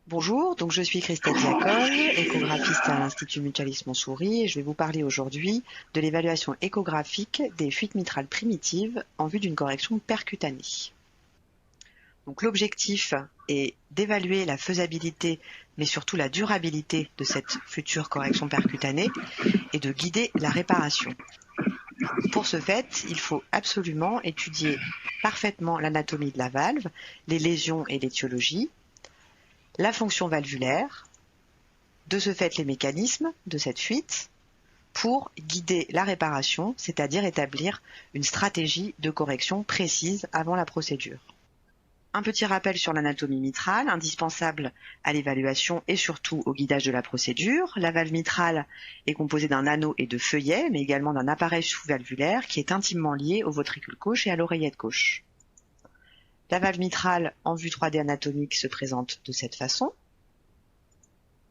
Bonjour, donc je suis Christelle Diacol, échographiste à l'Institut Mutualis Montsouris et je vais vous parler aujourd'hui de l'évaluation échographique des fuites mitrales primitives en vue d'une correction percutanée. Donc l'objectif est d'évaluer la faisabilité mais surtout la durabilité de cette future correction percutanée et de guider la réparation. Pour ce fait, il faut absolument étudier parfaitement l'anatomie de la valve, les lésions et l'étiologie, la fonction valvulaire, de ce fait les mécanismes de cette fuite, pour guider la réparation, c'est-à-dire établir une stratégie de correction précise avant la procédure. Un petit rappel sur l'anatomie mitrale, indispensable à l'évaluation et surtout au guidage de la procédure. La valve mitrale est composée d'un anneau et de feuillets, mais également d'un appareil sous-valvulaire qui est intimement lié au ventricule gauche et à l'oreillette gauche. La valve mitrale en vue 3D anatomique se présente de cette façon.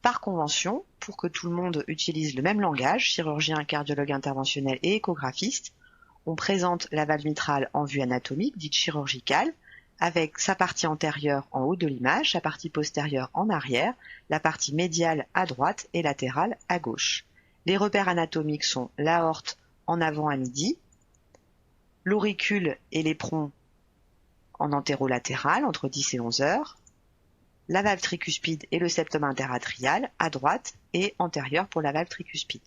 Par convention, pour que tout le monde utilise le même langage, chirurgien, cardiologue interventionnel et échographiste, on présente la valve mitrale en vue anatomique, dite chirurgicale, avec sa partie antérieure en haut de l'image, sa partie postérieure en arrière, la partie médiale à droite et latérale à gauche. Les repères anatomiques sont l'aorte en avant à midi, l'auricule et l'éperon en antérolatéral entre 10 et 11 heures, la valve tricuspide et le septum interatrial à droite et antérieur pour la valve tricuspide.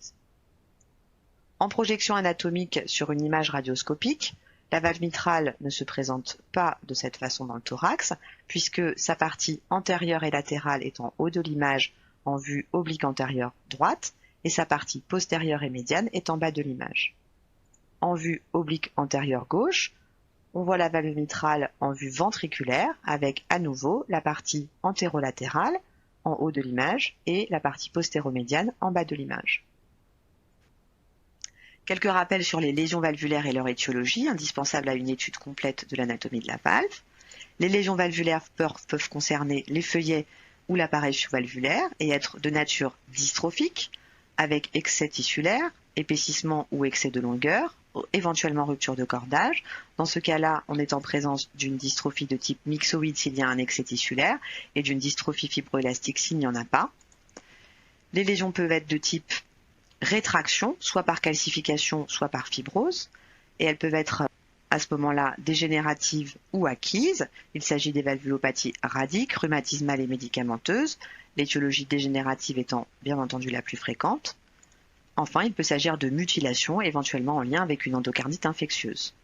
En projection anatomique sur une image radioscopique, la valve mitrale ne se présente pas de cette façon dans le thorax, puisque sa partie antérieure et latérale est en haut de l'image en vue oblique antérieure droite, et sa partie postérieure et médiane est en bas de l'image. En vue oblique antérieure gauche, on voit la valve mitrale en vue ventriculaire avec à nouveau la partie antérolatérale en haut de l'image et la partie postéromédiane en bas de l'image. Quelques rappels sur les lésions valvulaires et leur étiologie, indispensables à une étude complète de l'anatomie de la valve. Les lésions valvulaires peuvent concerner les feuillets ou l'appareil sous-valvulaire et être de nature dystrophique, avec excès tissulaire, épaississement ou excès de longueur, éventuellement rupture de cordage. Dans ce cas-là, on est en présence d'une dystrophie de type myxoïde s'il y a un excès tissulaire et d'une dystrophie fibroélastique s'il n'y en a pas. Les lésions peuvent être de type rétraction, soit par calcification, soit par fibrose, et elles peuvent être à ce moment-là dégénératives ou acquises. Il s'agit des valvulopathies radiques, rhumatismales et médicamenteuses, l'étiologie dégénérative étant bien entendu la plus fréquente. Enfin, il peut s'agir de mutilations, éventuellement en lien avec une endocardite infectieuse.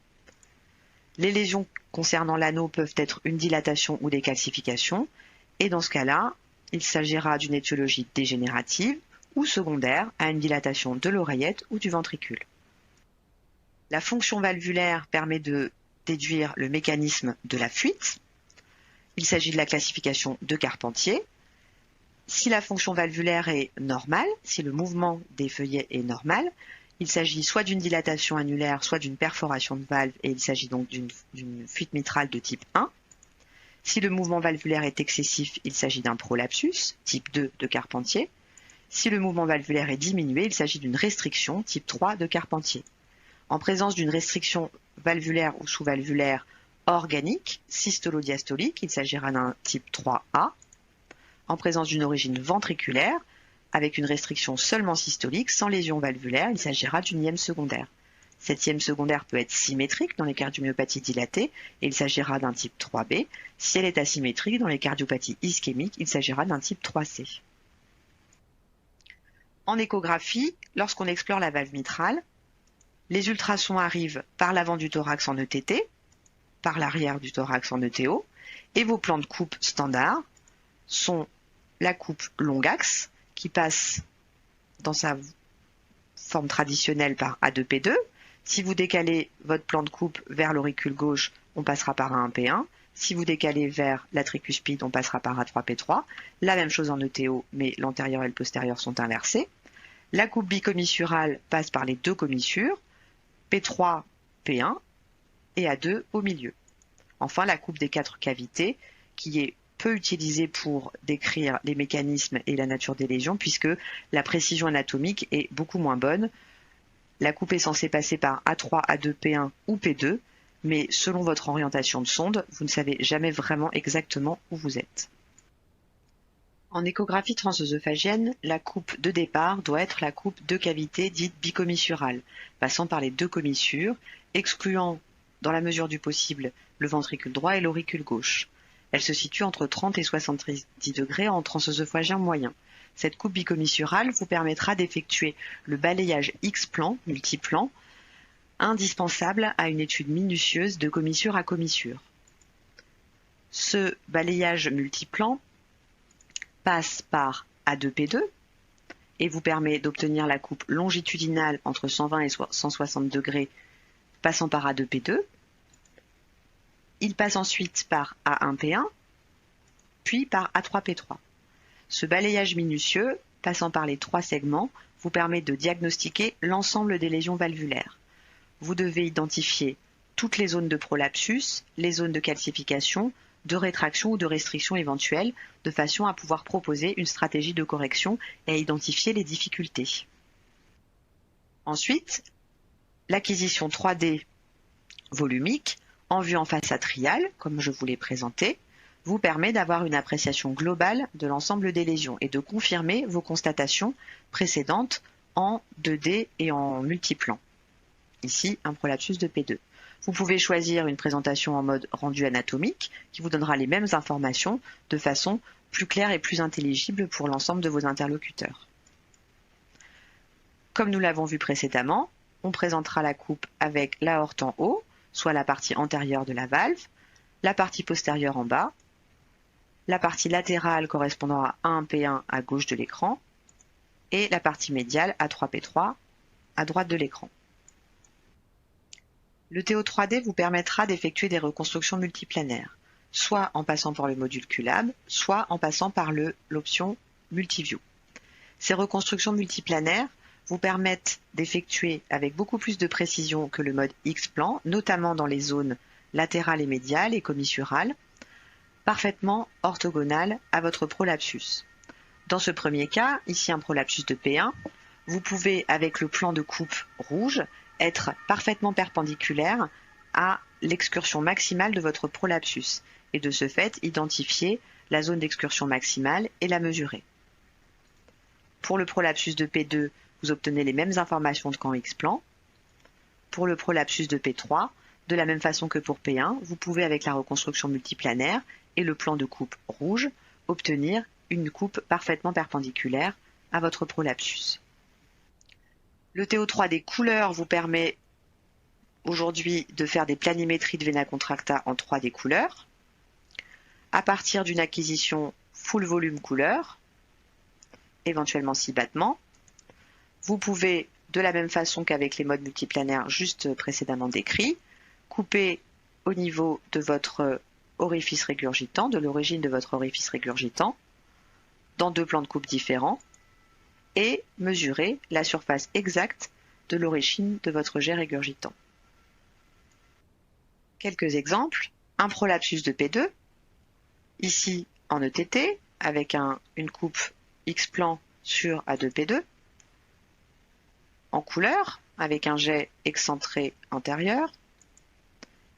Les lésions concernant l'anneau peuvent être une dilatation ou des calcifications, et dans ce cas-là, il s'agira d'une étiologie dégénérative ou secondaire à une dilatation de l'oreillette ou du ventricule. La fonction valvulaire permet de déduire le mécanisme de la fuite. Il s'agit de la classification de Carpentier. Si la fonction valvulaire est normale, si le mouvement des feuillets est normal, il s'agit soit d'une dilatation annulaire, soit d'une perforation de valve, et il s'agit donc d'une fuite mitrale de type 1. Si le mouvement valvulaire est excessif, il s'agit d'un prolapsus, type 2 de Carpentier. Si le mouvement valvulaire est diminué, il s'agit d'une restriction, type 3 de Carpentier. En présence d'une restriction valvulaire ou sous-valvulaire organique, systolo-diastolique, il s'agira d'un type 3A. En présence d'une origine ventriculaire, avec une restriction seulement systolique, sans lésion valvulaire, il s'agira d'une IEM secondaire. Cette IEM secondaire peut être symétrique dans les cardiomyopathies dilatées, et il s'agira d'un type 3B. Si elle est asymétrique dans les cardiopathies ischémiques, il s'agira d'un type 3C. En échographie, lorsqu'on explore la valve mitrale, les ultrasons arrivent par l'avant du thorax en ETT, par l'arrière du thorax en ETO, et vos plans de coupe standard sont la coupe long axe qui passe dans sa forme traditionnelle par A2P2. Si vous décalez votre plan de coupe vers l'auricule gauche, on passera par A1P1. Si vous décalez vers la tricuspide, on passera par A3P3. La même chose en ETO, mais l'antérieur et le postérieur sont inversés. La coupe bicommissurale passe par les deux commissures, P3, P1 et A2 au milieu. Enfin, la coupe des 4 cavités qui est peu utilisée pour décrire les mécanismes et la nature des lésions puisque la précision anatomique est beaucoup moins bonne. La coupe est censée passer par A3, A2, P1 ou P2, mais selon votre orientation de sonde, vous ne savez jamais vraiment exactement où vous êtes. En échographie transœsophagienne, la coupe de départ doit être la coupe de cavité dite bicommissurale, passant par les deux commissures, excluant, dans la mesure du possible, le ventricule droit et l'auricule gauche. Elle se situe entre 30 et 70 degrés en transœsophagien moyen. Cette coupe bicommissurale vous permettra d'effectuer le balayage X-plan, multiplan, indispensable à une étude minutieuse de commissure à commissure. Ce balayage multiplan passe par A2P2 et vous permet d'obtenir la coupe longitudinale entre 120 et 160 degrés passant par A2P2. Il passe ensuite par A1P1, puis par A3P3. Ce balayage minutieux, passant par les trois segments, vous permet de diagnostiquer l'ensemble des lésions valvulaires. Vous devez identifier toutes les zones de prolapsus, les zones de calcification, de rétraction ou de restriction éventuelle, de façon à pouvoir proposer une stratégie de correction et à identifier les difficultés. Ensuite, l'acquisition 3D volumique en vue en face atriale, comme je vous l'ai présenté, vous permet d'avoir une appréciation globale de l'ensemble des lésions et de confirmer vos constatations précédentes en 2D et en multiplan. Ici, un prolapsus de P2. Vous pouvez choisir une présentation en mode rendu anatomique qui vous donnera les mêmes informations de façon plus claire et plus intelligible pour l'ensemble de vos interlocuteurs. Comme nous l'avons vu précédemment, on présentera la coupe avec l'aorte en haut, soit la partie antérieure de la valve, la partie postérieure en bas, la partie latérale correspondant à 1P1 à gauche de l'écran et la partie médiale à 3P3 à droite de l'écran. Le TO3D vous permettra d'effectuer des reconstructions multiplanaires, soit en passant par le module QLab, soit en passant par l'option Multiview. Ces reconstructions multiplanaires vous permettent d'effectuer avec beaucoup plus de précision que le mode X-plan, notamment dans les zones latérales et médiales et commissurales, parfaitement orthogonales à votre prolapsus. Dans ce premier cas, ici un prolapsus de P1, vous pouvez, avec le plan de coupe rouge, être parfaitement perpendiculaire à l'excursion maximale de votre prolapsus et de ce fait identifier la zone d'excursion maximale et la mesurer. Pour le prolapsus de P2, vous obtenez les mêmes informations qu'en X-plan. Pour le prolapsus de P3, de la même façon que pour P1, vous pouvez avec la reconstruction multiplanaire et le plan de coupe rouge obtenir une coupe parfaitement perpendiculaire à votre prolapsus. Le TO3D couleur vous permet aujourd'hui de faire des planimétries de vena contracta en 3D couleur à partir d'une acquisition full volume couleur, éventuellement 6 battements. Vous pouvez, de la même façon qu'avec les modes multiplanaires juste précédemment décrits, couper au niveau de votre orifice régurgitant, de l'origine de votre orifice régurgitant, dans deux plans de coupe différents, et mesurer la surface exacte de l'origine de votre jet régurgitant. Quelques exemples. Un prolapsus de P2, ici en ETT, avec une coupe X-plan sur A2P2, en couleur, avec un jet excentré antérieur,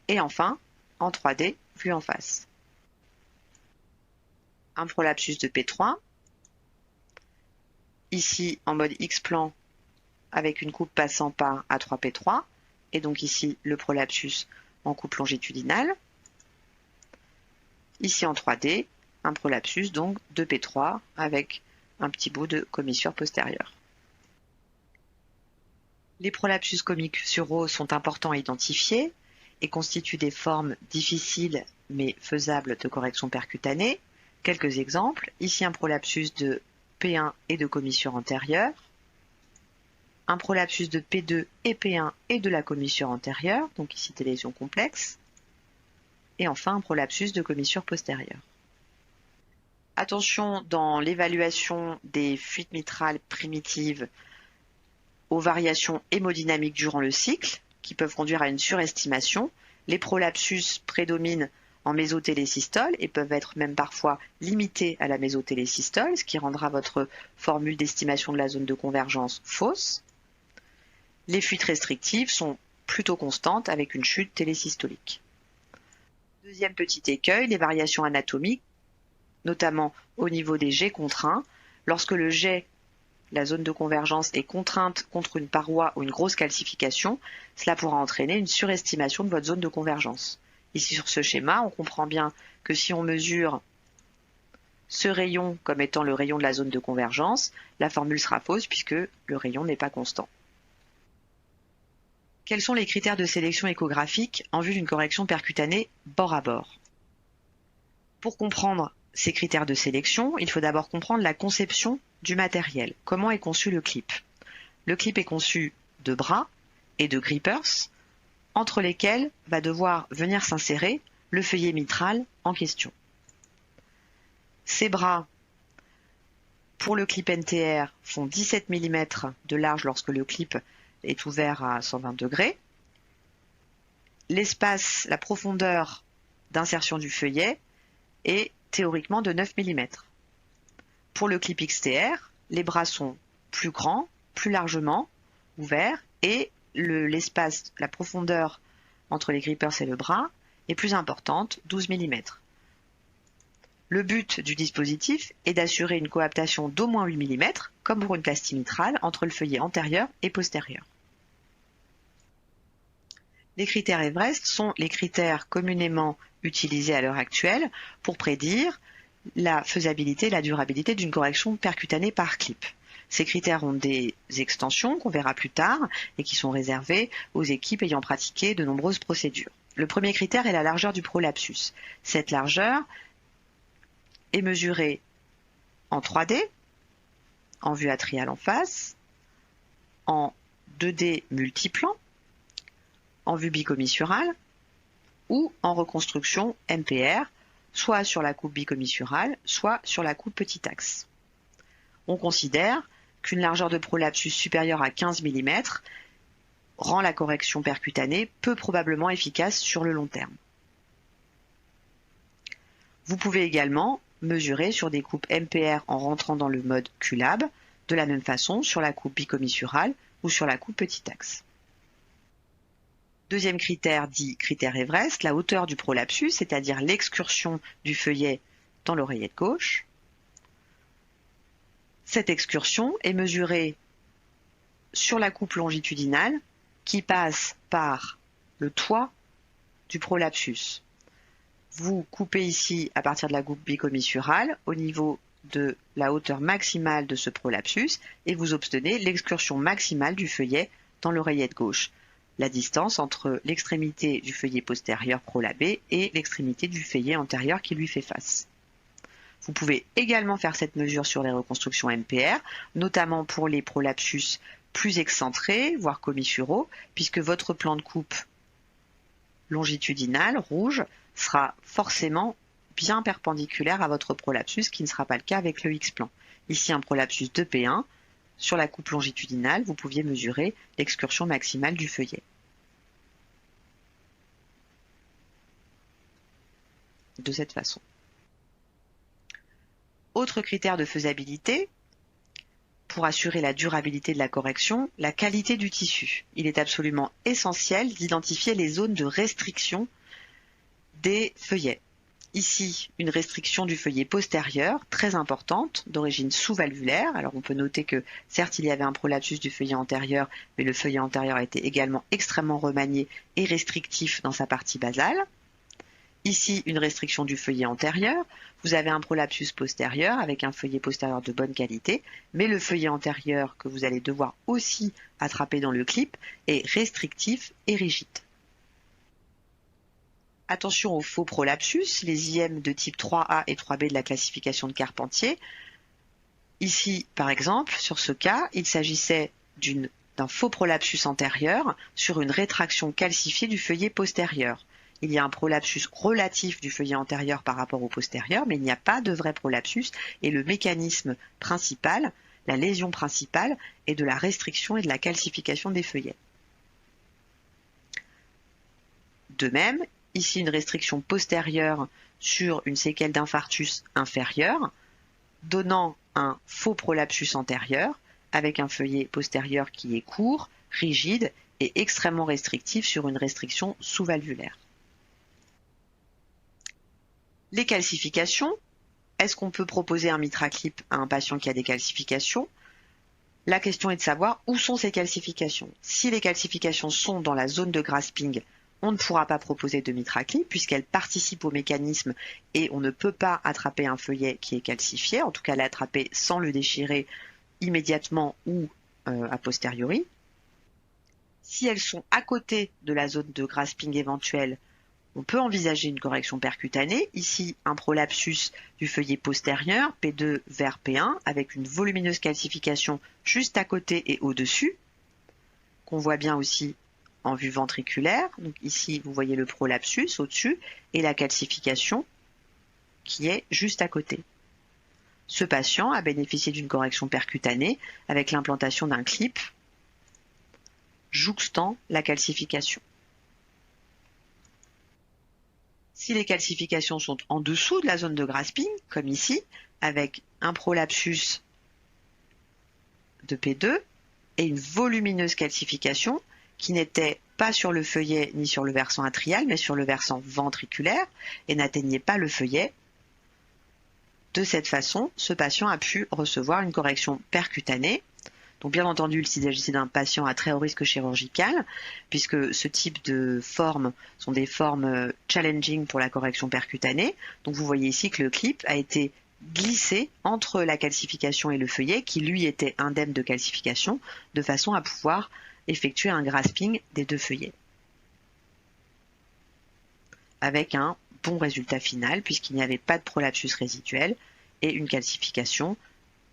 et enfin en 3D, vue en face. Un prolapsus de P3, ici en mode X-plan avec une coupe passant par A3P3 et donc ici le prolapsus en coupe longitudinale. Ici en 3D, un prolapsus donc de P3 avec un petit bout de commissure postérieure. Les prolapsus commissuraux sont importants à identifier et constituent des formes difficiles mais faisables de correction percutanée. Quelques exemples, ici un prolapsus de P1 et de commissure antérieure, un prolapsus de P2 et P1 et de la commissure antérieure, donc ici des lésions complexes, et enfin un prolapsus de commissure postérieure. Attention dans l'évaluation des fuites mitrales primitives aux variations hémodynamiques durant le cycle, qui peuvent conduire à une surestimation. Les prolapsus prédominent en mésotélésystole et peuvent être même parfois limités à la mésotélésystole, ce qui rendra votre formule d'estimation de la zone de convergence fausse. Les fuites restrictives sont plutôt constantes avec une chute télésystolique. Deuxième petit écueil, les variations anatomiques notamment au niveau des jets contraints. Lorsque le jet, la zone de convergence, est contrainte contre une paroi ou une grosse calcification, cela pourra entraîner une surestimation de votre zone de convergence. Ici sur ce schéma, on comprend bien que si on mesure ce rayon comme étant le rayon de la zone de convergence, la formule sera fausse puisque le rayon n'est pas constant. Quels sont les critères de sélection échographique en vue d'une correction percutanée bord à bord? Pour comprendre ces critères de sélection, il faut d'abord comprendre la conception du matériel. Comment est conçu le clip? Le clip est conçu de bras et de grippers, entre lesquels va devoir venir s'insérer le feuillet mitral en question. Ces bras, pour le clip NTR, font 17 mm de large lorsque le clip est ouvert à 120 degrés. L'espace, la profondeur d'insertion du feuillet est théoriquement de 9 mm. Pour le clip XTR, les bras sont plus grands, plus largement ouverts et l'espace, la profondeur entre les grippers et le bras est plus importante, 12 mm. Le but du dispositif est d'assurer une coaptation d'au moins 8 mm, comme pour une plastie mitrale, entre le feuillet antérieur et postérieur. Les critères Everest sont les critères communément utilisés à l'heure actuelle pour prédire la faisabilité et la durabilité d'une correction percutanée par clip. Ces critères ont des extensions qu'on verra plus tard et qui sont réservées aux équipes ayant pratiqué de nombreuses procédures. Le premier critère est la largeur du prolapsus. Cette largeur est mesurée en 3D, en vue atriale en face, en 2D multiplan, en vue bicommissurale ou en reconstruction MPR, soit sur la coupe bicommissurale, soit sur la coupe petit axe. On considère qu'une largeur de prolapsus supérieure à 15 mm rend la correction percutanée peu probablement efficace sur le long terme. Vous pouvez également mesurer sur des coupes MPR en rentrant dans le mode QLAB, de la même façon sur la coupe bicommissurale ou sur la coupe petit axe. Deuxième critère dit critère Everest, la hauteur du prolapsus, c'est-à-dire l'excursion du feuillet dans l'oreillette gauche. Cette excursion est mesurée sur la coupe longitudinale qui passe par le toit du prolapsus. Vous coupez ici à partir de la coupe bicommissurale au niveau de la hauteur maximale de ce prolapsus et vous obtenez l'excursion maximale du feuillet dans l'oreillette gauche, la distance entre l'extrémité du feuillet postérieur prolabé et l'extrémité du feuillet antérieur qui lui fait face. Vous pouvez également faire cette mesure sur les reconstructions MPR, notamment pour les prolapsus plus excentrés, voire commissuraux, puisque votre plan de coupe longitudinal, rouge, sera forcément bien perpendiculaire à votre prolapsus, ce qui ne sera pas le cas avec le X-plan. Ici, un prolapsus 2P1, sur la coupe longitudinale, vous pouviez mesurer l'excursion maximale du feuillet. De cette façon. Autre critère de faisabilité, pour assurer la durabilité de la correction, la qualité du tissu. Il est absolument essentiel d'identifier les zones de restriction des feuillets. Ici, une restriction du feuillet postérieur, très importante, d'origine sous-valvulaire. Alors on peut noter que certes il y avait un prolapsus du feuillet antérieur, mais le feuillet antérieur était également extrêmement remanié et restrictif dans sa partie basale. Ici, une restriction du feuillet antérieur. Vous avez un prolapsus postérieur avec un feuillet postérieur de bonne qualité, mais le feuillet antérieur que vous allez devoir aussi attraper dans le clip est restrictif et rigide. Attention aux faux prolapsus, les IM de type 3A et 3B de la classification de Carpentier. Ici, par exemple, sur ce cas, il s'agissait d'un faux prolapsus antérieur sur une rétraction calcifiée du feuillet postérieur. Il y a un prolapsus relatif du feuillet antérieur par rapport au postérieur, mais il n'y a pas de vrai prolapsus et le mécanisme principal, la lésion principale, est de la restriction et de la calcification des feuillets. De même, ici une restriction postérieure sur une séquelle d'infarctus inférieur, donnant un faux prolapsus antérieur avec un feuillet postérieur qui est court, rigide et extrêmement restrictif sur une restriction sous-valvulaire. Les calcifications est-ce qu'on peut proposer un MitraClip à un patient qui a des calcifications? La question est de savoir où sont ces calcifications. Si les calcifications sont dans la zone de grasping, on ne pourra pas proposer de MitraClip puisqu'elles participent au mécanisme et on ne peut pas attraper un feuillet qui est calcifié, en tout cas l'attraper sans le déchirer immédiatement ou a posteriori. Si elles sont à côté de la zone de grasping éventuelle, on peut envisager une correction percutanée. Ici, un prolapsus du feuillet postérieur, P2 vers P1, avec une volumineuse calcification juste à côté et au-dessus, qu'on voit bien aussi en vue ventriculaire. Donc ici, vous voyez le prolapsus au-dessus et la calcification qui est juste à côté. Ce patient a bénéficié d'une correction percutanée avec l'implantation d'un clip jouxtant la calcification. Si les calcifications sont en dessous de la zone de grasping, comme ici, avec un prolapsus de P2 et une volumineuse calcification qui n'était pas sur le feuillet ni sur le versant atrial, mais sur le versant ventriculaire et n'atteignait pas le feuillet, de cette façon, ce patient a pu recevoir une correction percutanée. Donc bien entendu, il s'agissait d'un patient à très haut risque chirurgical, puisque ce type de formes sont des formes challenging pour la correction percutanée. Donc vous voyez ici que le clip a été glissé entre la calcification et le feuillet, qui lui était indemne de calcification, de façon à pouvoir effectuer un grasping des deux feuillets. Avec un bon résultat final, puisqu'il n'y avait pas de prolapsus résiduel et une calcification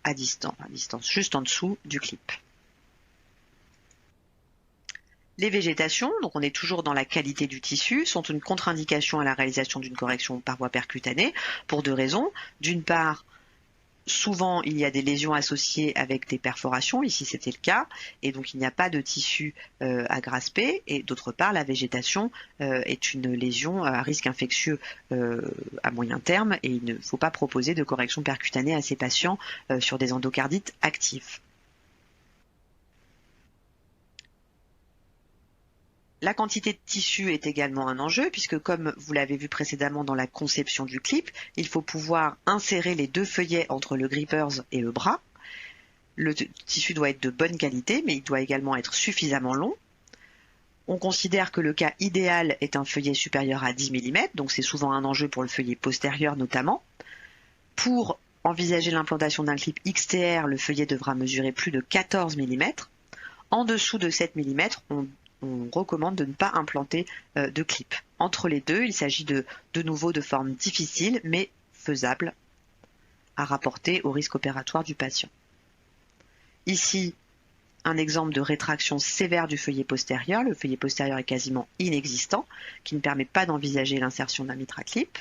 à distance, juste en dessous du clip. Les végétations, donc on est toujours dans la qualité du tissu, sont une contre-indication à la réalisation d'une correction par voie percutanée pour deux raisons. D'une part, souvent il y a des lésions associées avec des perforations, ici c'était le cas, et donc il n'y a pas de tissu à grasper, et d'autre part la végétation est une lésion à risque infectieux à moyen terme, et il ne faut pas proposer de correction percutanée à ces patients sur des endocardites actives. La quantité de tissu est également un enjeu puisque, comme vous l'avez vu précédemment dans la conception du clip, il faut pouvoir insérer les deux feuillets entre le grippers et le bras. Le tissu doit être de bonne qualité, mais il doit également être suffisamment long. On considère que le cas idéal est un feuillet supérieur à 10 mm, donc c'est souvent un enjeu pour le feuillet postérieur notamment. Pour envisager l'implantation d'un clip XTR, le feuillet devra mesurer plus de 14 mm. En dessous de 7 mm, on recommande de ne pas implanter de clip. Entre les deux, il s'agit de nouveau de formes difficiles mais faisables à rapporter au risque opératoire du patient. Ici, un exemple de rétraction sévère du feuillet postérieur. Le feuillet postérieur est quasiment inexistant, qui ne permet pas d'envisager l'insertion d'un MitraClip.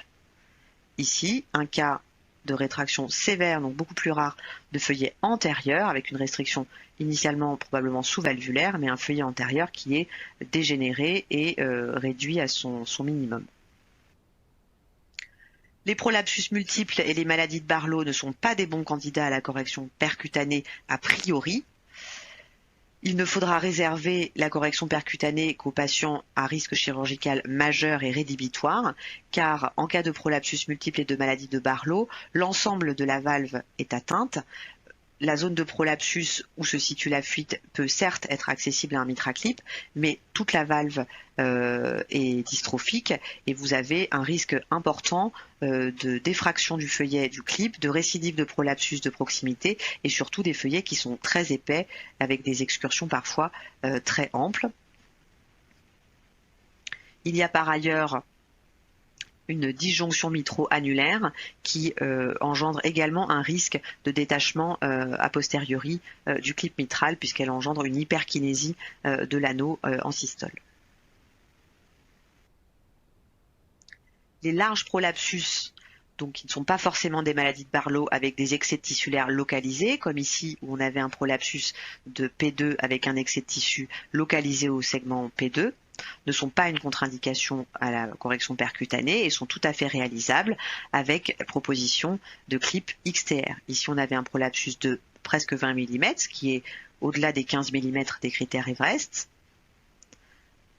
Ici, un cas de rétraction sévère, donc beaucoup plus rare, de feuillet antérieur, avec une restriction initialement probablement sous-valvulaire, mais un feuillet antérieur qui est dégénéré et réduit à son minimum. Les prolapsus multiples et les maladies de Barlow ne sont pas des bons candidats à la correction percutanée a priori. Il ne faudra réserver la correction percutanée qu'aux patients à risque chirurgical majeur et rédhibitoire, car en cas de prolapsus multiple et de maladie de Barlow, l'ensemble de la valve est atteinte. La zone de prolapsus où se situe la fuite peut certes être accessible à un MitraClip, mais toute la valve est dystrophique et vous avez un risque important de défraction du feuillet du clip, de récidive de prolapsus de proximité et surtout des feuillets qui sont très épais avec des excursions parfois très amples. Il y a par ailleurs une disjonction mitro-annulaire qui engendre également un risque de détachement a posteriori du clip mitral puisqu'elle engendre une hyperkinésie de l'anneau en systole. Les larges prolapsus, donc qui ne sont pas forcément des maladies de Barlow avec des excès tissulaires localisés, comme ici où on avait un prolapsus de P2 avec un excès de tissu localisé au segment P2, ne sont pas une contre-indication à la correction percutanée et sont tout à fait réalisables avec proposition de clip XTR. Ici, on avait un prolapsus de presque 20 mm, ce qui est au-delà des 15 mm des critères Everest.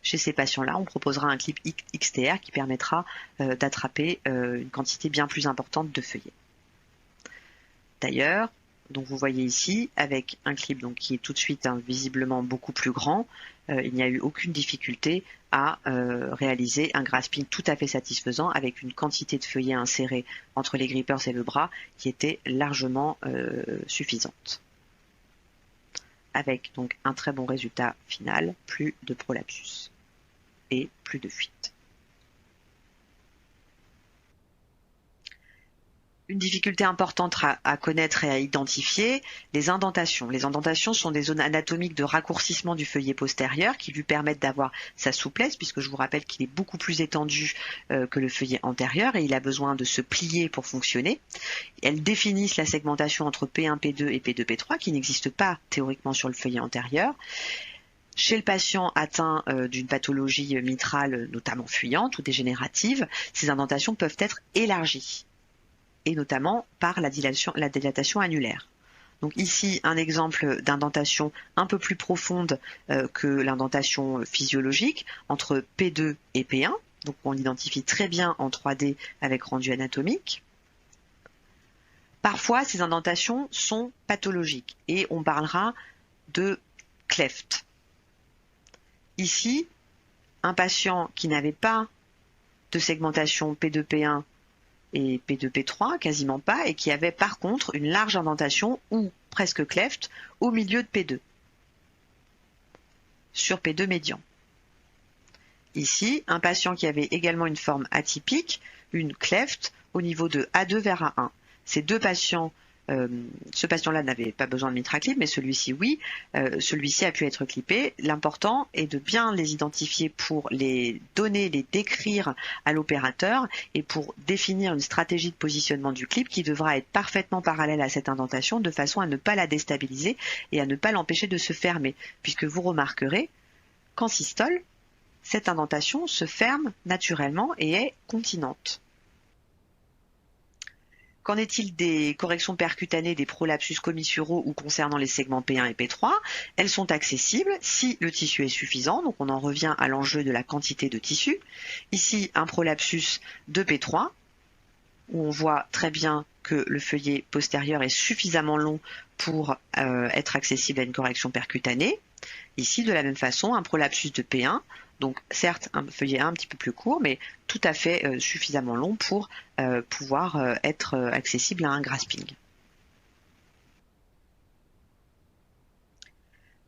Chez ces patients-là, on proposera un clip XTR qui permettra d'attraper une quantité bien plus importante de feuillets. D'ailleurs, donc vous voyez ici, avec un clip donc, qui est tout de suite visiblement beaucoup plus grand, il n'y a eu aucune difficulté à réaliser un grasping tout à fait satisfaisant avec une quantité de feuillets insérés entre les grippers et le bras qui était largement suffisante. Avec donc un très bon résultat final, plus de prolapsus et plus de fuite. Une difficulté importante à connaître et à identifier, les indentations. Les indentations sont des zones anatomiques de raccourcissement du feuillet postérieur qui lui permettent d'avoir sa souplesse, puisque je vous rappelle qu'il est beaucoup plus étendu que le feuillet antérieur et il a besoin de se plier pour fonctionner. Elles définissent la segmentation entre P1, P2 et P2, P3 qui n'existe pas théoriquement sur le feuillet antérieur. Chez le patient atteint d'une pathologie mitrale, notamment fuyante ou dégénérative, ces indentations peuvent être élargies, et notamment par la dilatation annulaire. Donc ici, un exemple d'indentation un peu plus profonde que l'indentation physiologique entre P2 et P1. Donc on l'identifie très bien en 3D avec rendu anatomique. Parfois, ces indentations sont pathologiques et on parlera de cleft. Ici, un patient qui n'avait pas de segmentation P2, P1 et P2, P3, quasiment pas, et qui avait par contre une large indentation ou presque cleft au milieu de P2, sur P2 médian. Ici, un patient qui avait également une forme atypique, une cleft au niveau de A2 vers A1. Ces deux patients, ce patient-là n'avait pas besoin de mitraclip, mais celui-ci oui, celui-ci a pu être clippé. L'important est de bien les identifier pour les donner, les décrire à l'opérateur et pour définir une stratégie de positionnement du clip qui devra être parfaitement parallèle à cette indentation de façon à ne pas la déstabiliser et à ne pas l'empêcher de se fermer, puisque vous remarquerez qu'en systole, cette indentation se ferme naturellement et est continente. Qu'en est-il des corrections percutanées des prolapsus commissuraux ou concernant les segments P1 et P3? Elles sont accessibles si le tissu est suffisant, donc on en revient à l'enjeu de la quantité de tissu. Ici, un prolapsus de P3, où on voit très bien que le feuillet postérieur est suffisamment long pour être accessible à une correction percutanée. Ici, de la même façon, un prolapsus de P1, donc certes un feuillet un petit peu plus court, mais tout à fait suffisamment long pour pouvoir être accessible à un grasping.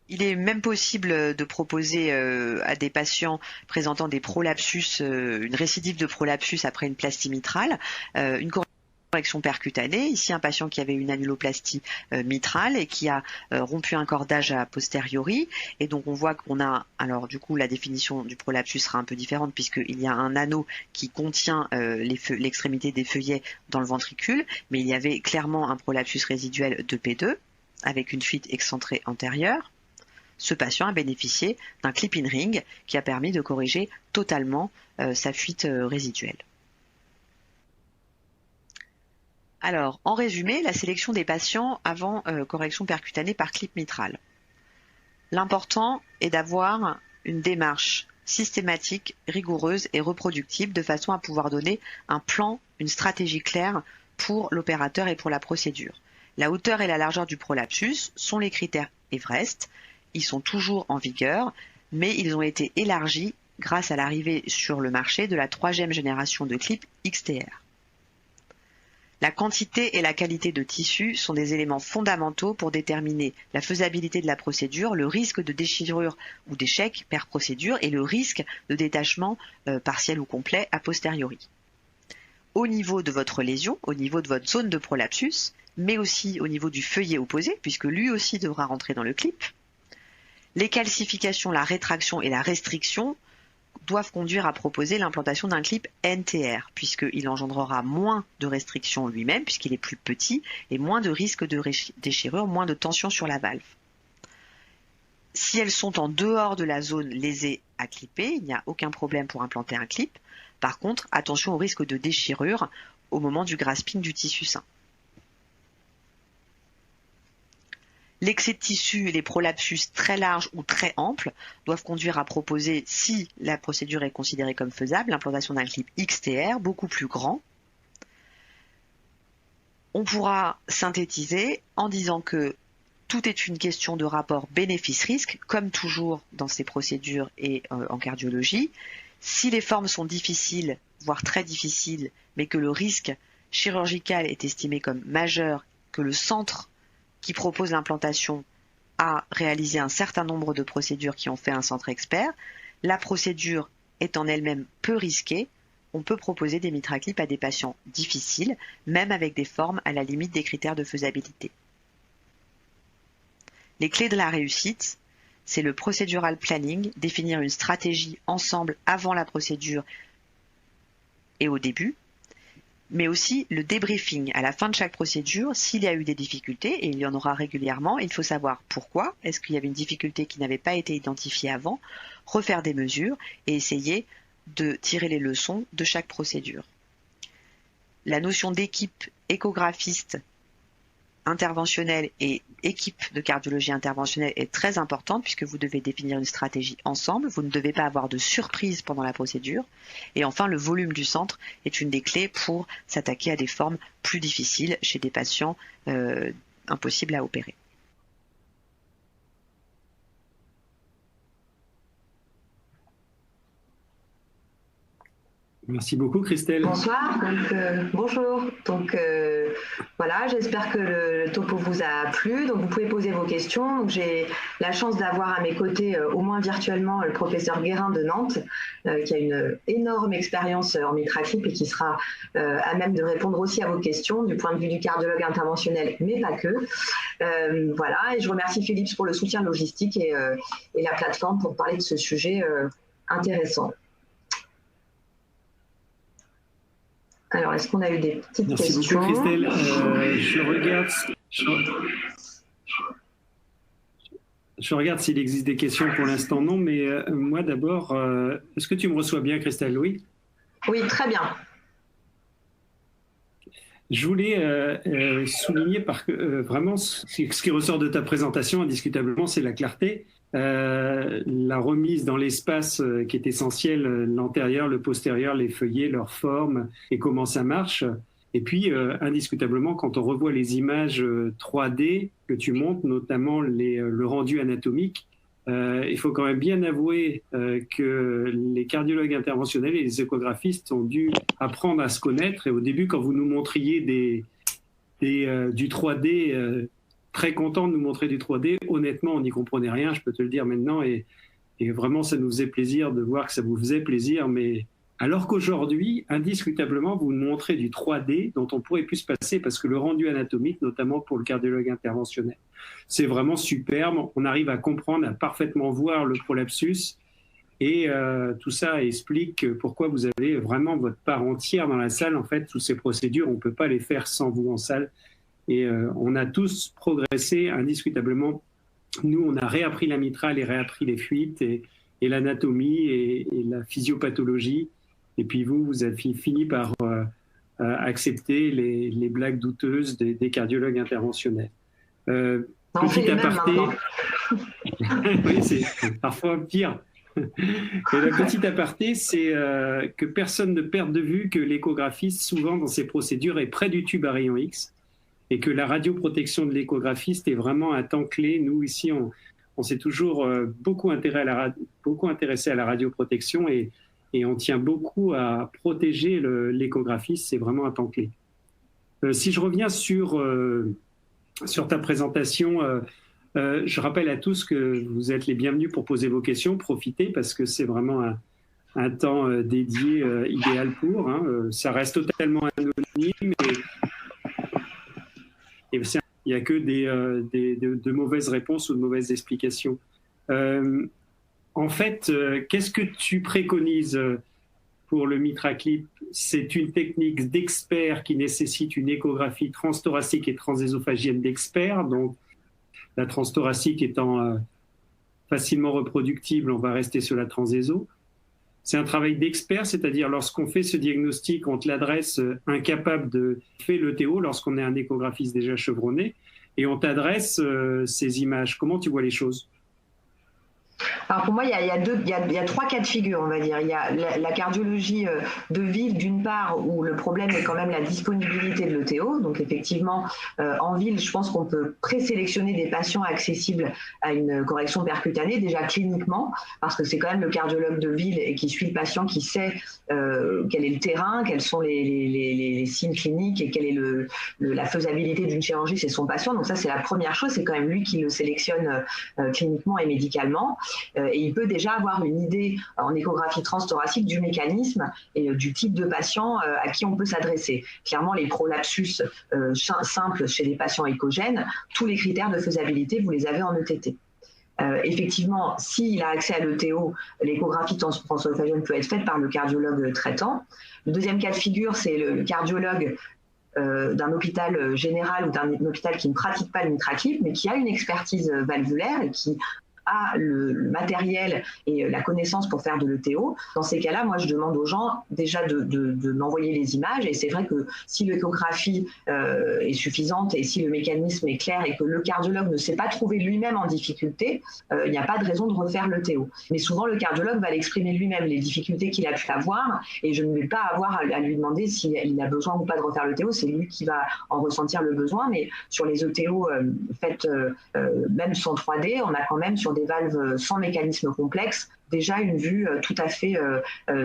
Il est même possible de proposer à des patients présentant des prolapsus, une récidive de prolapsus après une plastie mitrale, une correction percutanée. Ici, un patient qui avait une annuloplastie mitrale et qui a rompu un cordage a posteriori. Et donc, on voit qu'on a, alors du coup, la définition du prolapsus sera un peu différente puisqu'il y a un anneau qui contient l'extrémité des feuillets dans le ventricule. Mais il y avait clairement un prolapsus résiduel de P2 avec une fuite excentrée antérieure. Ce patient a bénéficié d'un clip-in ring qui a permis de corriger totalement sa fuite résiduelle. Alors, en résumé, la sélection des patients avant correction percutanée par clip mitral. L'important est d'avoir une démarche systématique, rigoureuse et reproductible de façon à pouvoir donner un plan, une stratégie claire pour l'opérateur et pour la procédure. La hauteur et la largeur du prolapsus sont les critères Everest. Ils sont toujours en vigueur, mais ils ont été élargis grâce à l'arrivée sur le marché de la 3e génération de clips XTR. La quantité et la qualité de tissu sont des éléments fondamentaux pour déterminer la faisabilité de la procédure, le risque de déchirure ou d'échec per procédure et le risque de détachement partiel ou complet a posteriori. Au niveau de votre lésion, au niveau de votre zone de prolapsus, mais aussi au niveau du feuillet opposé, puisque lui aussi devra rentrer dans le clip, les calcifications, la rétraction et la restriction doivent conduire à proposer l'implantation d'un clip NTR, puisqu'il engendrera moins de restrictions lui-même, puisqu'il est plus petit, et moins de risque de déchirure, moins de tension sur la valve. Si elles sont en dehors de la zone lésée à clipper, il n'y a aucun problème pour implanter un clip. Par contre, attention au risque de déchirure au moment du grasping du tissu sain. L'excès de tissu et les prolapsus très larges ou très amples doivent conduire à proposer, si la procédure est considérée comme faisable, l'implantation d'un clip XTR beaucoup plus grand. On pourra synthétiser en disant que tout est une question de rapport bénéfice-risque, comme toujours dans ces procédures et en cardiologie. Si les formes sont difficiles, voire très difficiles, mais que le risque chirurgical est estimé comme majeur, que le centre qui propose l'implantation a réalisé un certain nombre de procédures qui ont fait un centre expert, la procédure est en elle-même peu risquée, on peut proposer des MitraClip à des patients difficiles, même avec des formes à la limite des critères de faisabilité. Les clés de la réussite, c'est le procedural planning, définir une stratégie ensemble avant la procédure et au début, mais aussi le débriefing à la fin de chaque procédure. S'il y a eu des difficultés, et il y en aura régulièrement, il faut savoir pourquoi, est-ce qu'il y avait une difficulté qui n'avait pas été identifiée avant, refaire des mesures et essayer de tirer les leçons de chaque procédure. La notion d'équipe échographiste interventionnelle et équipe de cardiologie interventionnelle est très importante puisque vous devez définir une stratégie ensemble, vous ne devez pas avoir de surprise pendant la procédure. Et enfin, le volume du centre est une des clés pour s'attaquer à des formes plus difficiles chez des patients impossibles à opérer. Merci beaucoup, Christelle. Bonsoir, bonjour. Voilà, j'espère que le topo vous a plu. Donc, vous pouvez poser vos questions. J'ai la chance d'avoir à mes côtés, au moins virtuellement, le professeur Guérin de Nantes, qui a une énorme expérience en MitraClip et qui sera à même de répondre aussi à vos questions du point de vue du cardiologue interventionnel, mais pas que. Voilà, et je remercie Philips pour le soutien logistique et la plateforme pour parler de ce sujet intéressant. Alors, est-ce qu'on a eu des petites questions? Merci beaucoup, Christelle. Je regarde s'il existe des questions. Pour l'instant, non. Mais moi, d'abord, est-ce que tu me reçois bien, Christelle? Oui. Oui, très bien. Je voulais souligner vraiment ce qui ressort de ta présentation, indiscutablement, c'est la clarté. La remise dans l'espace qui est essentielle, l'antérieur, le postérieur, les feuillets, leur forme et comment ça marche. Et puis, indiscutablement, quand on revoit les images 3D que tu montres, notamment le rendu anatomique, il faut quand même bien avouer que les cardiologues interventionnels et les échographistes ont dû apprendre à se connaître. Et au début, quand vous nous montriez du 3D, très content de nous montrer du 3D. Honnêtement, on n'y comprenait rien, je peux te le dire maintenant. Et vraiment, ça nous faisait plaisir de voir que ça vous faisait plaisir. Mais alors qu'aujourd'hui, indiscutablement, vous nous montrez du 3D dont on pourrait plus se passer parce que le rendu anatomique, notamment pour le cardiologue interventionnel, c'est vraiment superbe. On arrive à comprendre, à parfaitement voir le prolapsus. Et tout ça explique pourquoi vous avez vraiment votre part entière dans la salle. En fait, toutes ces procédures, on ne peut pas les faire sans vous en salle. Et on a tous progressé indiscutablement. Nous, on a réappris la mitrale et réappris les fuites et l'anatomie et la physiopathologie. Et puis vous avez fini par accepter les blagues douteuses des cardiologues interventionnels. Petit aparté. Oui, c'est parfois pire. Et la petite aparté, c'est que personne ne perde de vue que l'échographiste, souvent dans ces procédures, est près du tube à rayon X. Et que la radioprotection de l'échographiste est vraiment un temps clé. Nous, ici, on s'est toujours beaucoup intéressé à la radioprotection et on tient beaucoup à protéger l'échographiste. C'est vraiment un temps clé. Si je reviens sur ta présentation, je rappelle à tous que vous êtes les bienvenus pour poser vos questions. Profitez parce que c'est vraiment un temps dédié idéal pour. Ça reste totalement anonyme et il n'y a que de mauvaises réponses ou de mauvaises explications. En fait, qu'est-ce que tu préconises pour le MitraClip? C'est une technique d'expert qui nécessite une échographie transthoracique et transésophagienne d'expert. Donc, la transthoracique étant facilement reproductible, on va rester sur la transéso. C'est un travail d'expert, c'est-à-dire lorsqu'on fait ce diagnostic, on te l'adresse incapable de faire le TO lorsqu'on est un échographiste déjà chevronné et on t'adresse ces images. Comment tu vois les choses? Alors pour moi, il y a trois cas de figure, on va dire. Il y a la cardiologie de ville, d'une part, où le problème est quand même la disponibilité de l'ETO. Donc effectivement, en ville, je pense qu'on peut présélectionner des patients accessibles à une correction percutanée, déjà cliniquement, parce que c'est quand même le cardiologue de ville et qui suit le patient, qui sait quel est le terrain, quels sont les signes cliniques et quelle est la faisabilité d'une chirurgie chez son patient. Donc ça, c'est la première chose. C'est quand même lui qui le sélectionne cliniquement et médicalement. Et il peut déjà avoir une idée en échographie transthoracique du mécanisme et du type de patient à qui on peut s'adresser. Clairement, les prolapsus simples chez les patients échogènes, tous les critères de faisabilité, vous les avez en ETT. Effectivement, s'il a accès à l'ETO, l'échographie transoesophagienne peut être faite par le cardiologue traitant. Le deuxième cas de figure, c'est le cardiologue d'un hôpital général ou d'un hôpital qui ne pratique pas le mitraclip, mais qui a une expertise valvulaire et qui a le matériel et la connaissance pour faire de l'ETO. Dans ces cas-là, moi, je demande aux gens déjà de m'envoyer les images. Et c'est vrai que si l'échographie est suffisante et si le mécanisme est clair et que le cardiologue ne s'est pas trouvé lui-même en difficulté, il n'y a pas de raison de refaire l'ETO. Mais souvent, le cardiologue va l'exprimer lui-même, les difficultés qu'il a pu avoir. Et je ne vais pas avoir à lui demander s'il a besoin ou pas de refaire l'ETO. C'est lui qui va en ressentir le besoin. Mais sur les ETO faites même sans 3D, on a quand même sur des valves sans mécanisme complexe, déjà une vue tout à fait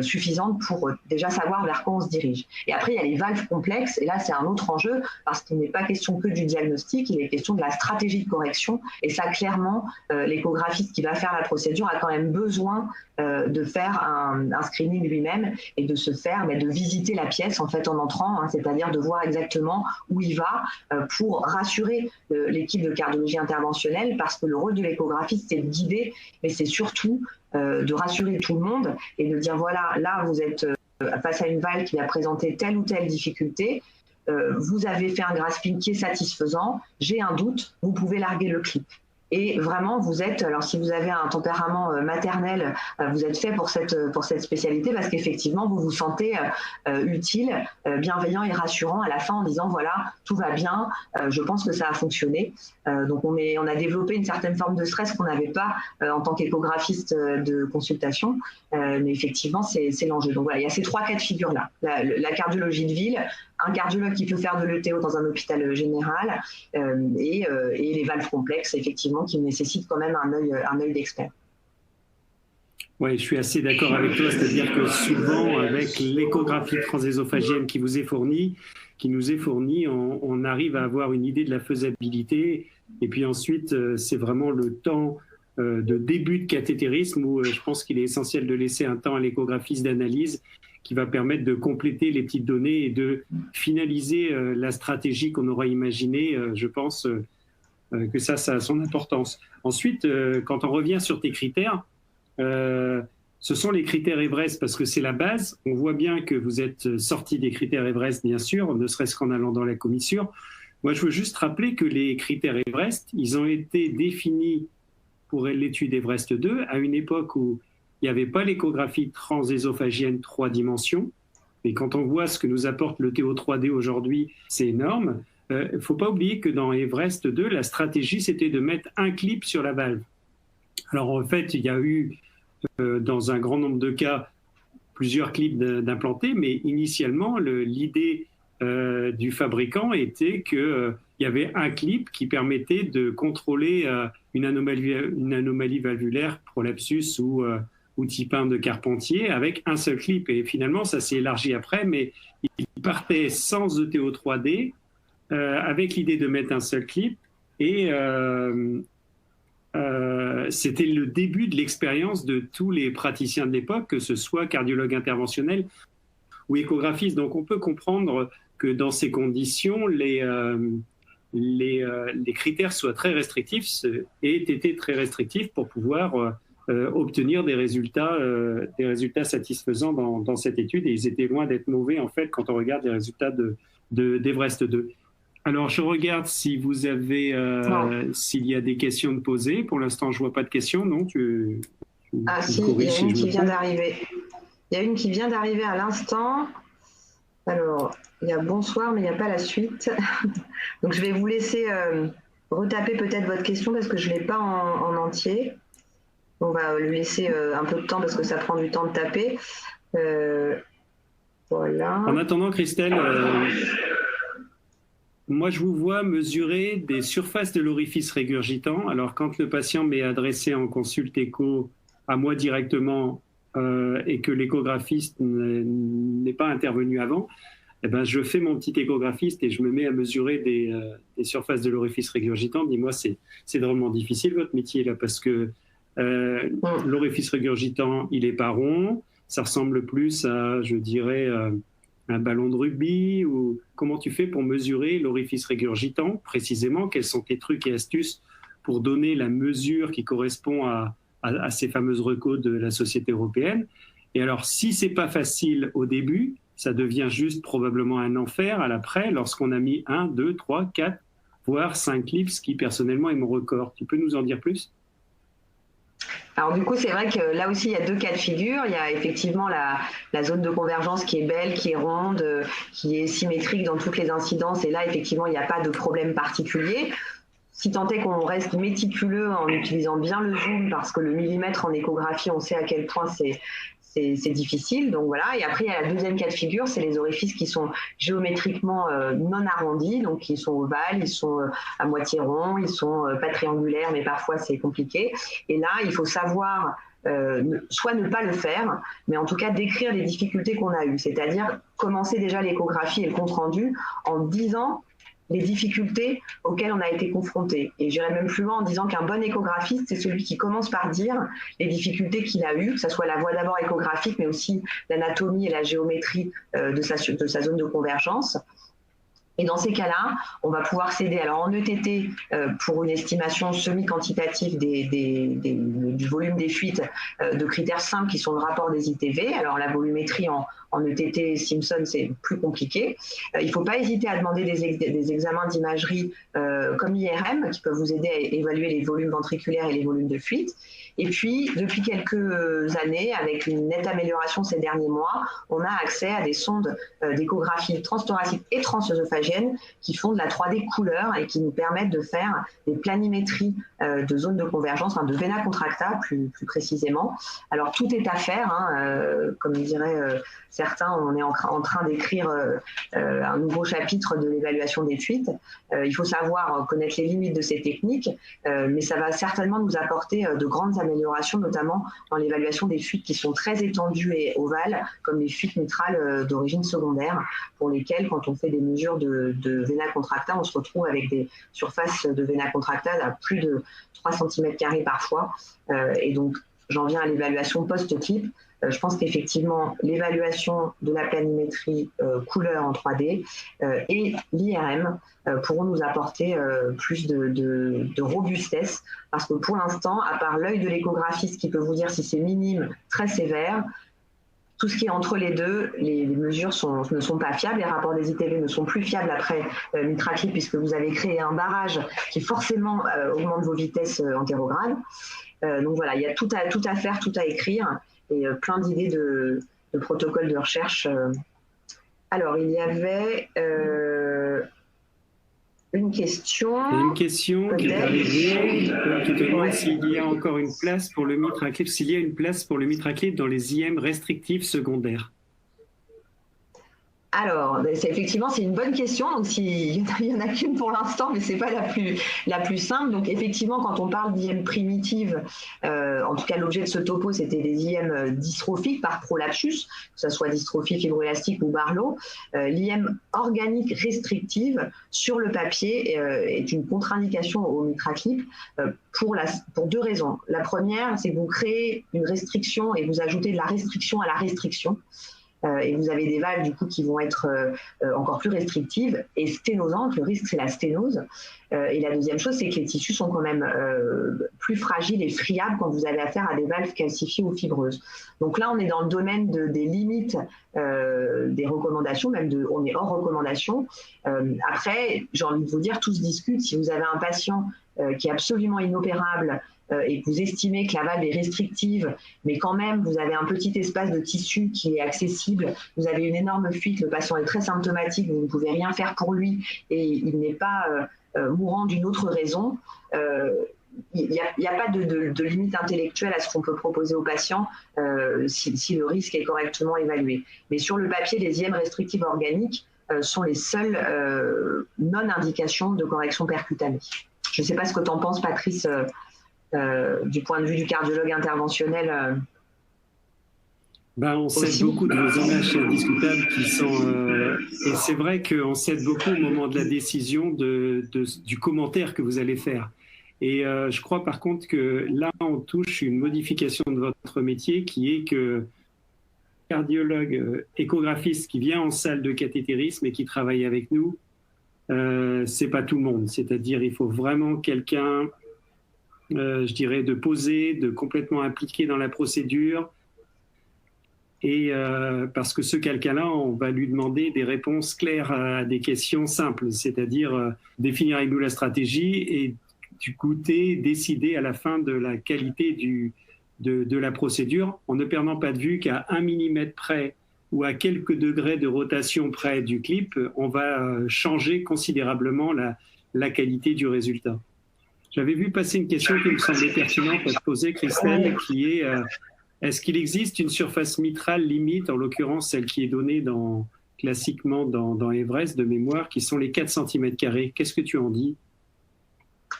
suffisante pour déjà savoir vers quoi on se dirige. Et après, il y a les valves complexes, et là, c'est un autre enjeu, parce qu'il n'est pas question que du diagnostic, il est question de la stratégie de correction, et ça, clairement, l'échographiste qui va faire la procédure a quand même besoin de faire un screening lui-même, et de se faire, de visiter la pièce, en fait, en entrant, hein, c'est-à-dire de voir exactement où il va, pour rassurer l'équipe de cardiologie interventionnelle, parce que le rôle de l'échographiste, c'est de guider, mais c'est surtout de rassurer tout le monde et de dire voilà, là vous êtes face à une valve qui va présenter telle ou telle difficulté, vous avez fait un grasping qui est satisfaisant, j'ai un doute, vous pouvez larguer le clip. Et vraiment, vous êtes, alors si vous avez un tempérament maternel, vous êtes fait pour cette spécialité parce qu'effectivement, vous vous sentez utile, bienveillant et rassurant à la fin en disant voilà, tout va bien, je pense que ça a fonctionné. Donc on a développé une certaine forme de stress qu'on n'avait pas en tant qu'échographiste de consultation, mais effectivement, c'est l'enjeu. Donc voilà, il y a ces trois cas de figure-là. La cardiologie de ville, un cardiologue qui peut faire de l'ETO dans un hôpital général et les valves complexes, effectivement, qui nécessitent quand même un œil d'expert. Oui, je suis assez d'accord avec toi, c'est-à-dire que souvent, avec l'échographie transésophagienne qui nous est fournie, on arrive à avoir une idée de la faisabilité. Et puis ensuite, c'est vraiment le temps de début de cathétérisme où je pense qu'il est essentiel de laisser un temps à l'échographiste d'analyse qui va permettre de compléter les petites données et de finaliser la stratégie qu'on aura imaginée. Je pense que ça a son importance. Ensuite, quand on revient sur tes critères, ce sont les critères Everest parce que c'est la base. On voit bien que vous êtes sorti des critères Everest, bien sûr, ne serait-ce qu'en allant dans la commissure. Moi, je veux juste rappeler que les critères Everest, ils ont été définis pour l'étude Everest 2 à une époque où il n'y avait pas l'échographie transésophagienne 3 dimensions. Et quand on voit ce que nous apporte le TO 3D aujourd'hui, c'est énorme. Il ne faut pas oublier que dans Everest 2, la stratégie, c'était de mettre un clip sur la valve. Alors en fait, il y a eu, dans un grand nombre de cas, plusieurs clips d'implantés, mais initialement, l'idée du fabricant était qu'il y avait un clip qui permettait de contrôler une anomalie valvulaire, prolapsus ou type 1 de Carpentier, avec un seul clip. Et finalement, ça s'est élargi après, mais il partait sans ETO 3D, avec l'idée de mettre un seul clip, et c'était le début de l'expérience de tous les praticiens de l'époque, que ce soit cardiologue interventionnel ou échographiste. Donc on peut comprendre que dans ces conditions, les critères soient très restrictifs et aient été très restrictifs pour pouvoir obtenir des résultats satisfaisants dans cette étude. Et ils étaient loin d'être mauvais, en fait, quand on regarde les résultats d'Everest 2. Alors, je regarde si vous avez, s'il y a des questions de poser. Pour l'instant, je ne vois pas de questions. Non, si, il y a une qui vient d'arriver. Il y a une qui vient d'arriver à l'instant. Alors, il y a bonsoir, mais il n'y a pas la suite. Donc, je vais vous laisser retaper peut-être votre question parce que je ne l'ai pas en entier. On va lui laisser un peu de temps parce que ça prend du temps de taper. Voilà. En attendant, Christelle, moi je vous vois mesurer des surfaces de l'orifice régurgitant. Alors quand le patient m'est adressé en consulte écho à moi directement et que l'échographiste n'est pas intervenu avant, eh ben, je fais mon petit échographiste et je me mets à mesurer des surfaces de l'orifice régurgitant. Dis-moi, c'est drôlement difficile votre métier là, parce que l'orifice régurgitant, il n'est pas rond, ça ressemble plus à, je dirais, un ballon de rugby. Ou comment tu fais pour mesurer l'orifice régurgitant précisément? Quels sont tes trucs et astuces pour donner la mesure qui correspond à ces fameuses recos de la Société européenne? Et alors, si c'est pas facile au début, ça devient juste probablement un enfer à l'après, lorsqu'on a mis 1, 2, 3, 4, voire 5 clips, ce qui personnellement est mon record. Tu peux nous en dire plus? Alors du coup, c'est vrai que là aussi, il y a deux cas de figure. Il y a effectivement la zone de convergence qui est belle, qui est ronde, qui est symétrique dans toutes les incidences. Et là, effectivement, il n'y a pas de problème particulier. Si tant est qu'on reste méticuleux en utilisant bien le zoom, parce que le millimètre en échographie, on sait à quel point c'est difficile. Donc voilà. Et après, il y a la deuxième cas de figure, c'est les orifices qui sont géométriquement non arrondis, donc qui sont ovales, ils sont à moitié ronds, ils sont pas triangulaires, mais parfois c'est compliqué. Et là, il faut savoir soit ne pas le faire, mais en tout cas décrire les difficultés qu'on a eues. C'est-à-dire commencer déjà l'échographie et le compte-rendu en disant les difficultés auxquelles on a été confronté. Et j'irai même plus loin en disant qu'un bon échographiste, c'est celui qui commence par dire les difficultés qu'il a eues, que ce soit la voie d'abord échographique, mais aussi l'anatomie et la géométrie de sa zone de convergence. Et dans ces cas-là, on va pouvoir s'aider. Alors en ETT, pour une estimation semi-quantitative du volume des fuites, de critères simples qui sont le rapport des ITV. Alors la volumétrie en ETT Simpson, c'est plus compliqué. Il ne faut pas hésiter à demander des examens d'imagerie comme l'IRM, qui peuvent vous aider à évaluer les volumes ventriculaires et les volumes de fuite. Et puis, depuis quelques années, avec une nette amélioration ces derniers mois, on a accès à des sondes d'échographie transthoracique et transœsophagienne qui font de la 3D couleur et qui nous permettent de faire des planimétries de zones de convergence, de vena contracta plus précisément. Alors, tout est à faire, comme diraient certains, on est en train d'écrire un nouveau chapitre de l'évaluation des fuites. Il faut savoir connaître les limites de ces techniques, mais ça va certainement nous apporter de grandes améliorations, notamment dans l'évaluation des fuites qui sont très étendues et ovales, comme les fuites mitrales d'origine secondaire, pour lesquelles, quand on fait des mesures de vena contracta, on se retrouve avec des surfaces de vena contracta à plus de 3 cm² parfois. Et donc, j'en viens à l'évaluation post-clip. Je pense qu'effectivement, l'évaluation de la planimétrie couleur en 3D et l'IRM pourront nous apporter plus de robustesse, parce que pour l'instant, à part l'œil de l'échographiste qui peut vous dire si c'est minime, très sévère, tout ce qui est entre les deux, les mesures ne sont pas fiables, les rapports des ITV ne sont plus fiables après MitraClip, puisque vous avez créé un barrage qui forcément augmente vos vitesses antérogrades. Donc voilà, il y a tout à faire, tout à écrire, et plein d'idées de protocoles de recherche. Alors, il y avait une question. Une question qui est arrivée, qui te demande s'il y a encore une place pour le MitraClip, s'il y a une place pour le MitraClip dans les IM restrictifs secondaires. Alors, effectivement, c'est une bonne question. Donc, il n'y en a qu'une pour l'instant, mais ce n'est pas la plus simple. Donc, effectivement, quand on parle d'IM primitive, en tout cas, l'objet de ce topo, c'était des IM dystrophiques par prolapsus, que ce soit dystrophie fibroélastique ou Barlow. L'IM organique restrictive, sur le papier, est une contre-indication au MitraClip pour deux raisons. La première, c'est que vous créez une restriction et vous ajoutez de la restriction à la restriction. Et vous avez des valves du coup qui vont être encore plus restrictives et sténosantes. Le risque, c'est la sténose. Et la deuxième chose, c'est que les tissus sont quand même plus fragiles et friables quand vous avez affaire à des valves calcifiées ou fibreuses. Donc là, on est dans le domaine des limites des recommandations, on est hors recommandation. Après, j'ai envie de vous dire, tout se discute. Si vous avez un patient qui est absolument inopérable, et que vous estimez que la valve est restrictive, mais quand même vous avez un petit espace de tissu qui est accessible, vous avez une énorme fuite, le patient est très symptomatique, vous ne pouvez rien faire pour lui et il n'est pas mourant d'une autre raison, il n'y a pas de limite intellectuelle à ce qu'on peut proposer aux patients si le risque est correctement évalué. Mais sur le papier, les IM restrictives organiques sont les seules non-indications de correction percutanée. Je ne sais pas ce que tu en penses, Patrice, du point de vue du cardiologue interventionnel. On cède beaucoup de vos OMH indiscutables qui sont... et c'est vrai qu'on cède beaucoup au moment de la décision du commentaire que vous allez faire. Et je crois par contre que là, on touche une modification de votre métier qui est que cardiologue échographiste qui vient en salle de cathétérisme et qui travaille avec nous, c'est pas tout le monde. C'est-à-dire, il faut vraiment quelqu'un, je dirais, de posé, de complètement impliqué dans la procédure. Et parce que ce quelqu'un-là, on va lui demander des réponses claires à des questions simples, c'est-à-dire définir avec nous la stratégie et du coup décider à la fin de la qualité de la procédure, en ne perdant pas de vue qu'à 1 millimètre près ou à quelques degrés de rotation près du clip, on va changer considérablement la qualité du résultat. J'avais vu passer une question qui me semblait pertinente à te poser, Christelle, qui est est-ce qu'il existe une surface mitrale limite, en l'occurrence celle qui est donnée classiquement dans Everest de mémoire, qui sont les 4 cm²? Qu'est-ce que tu en dis?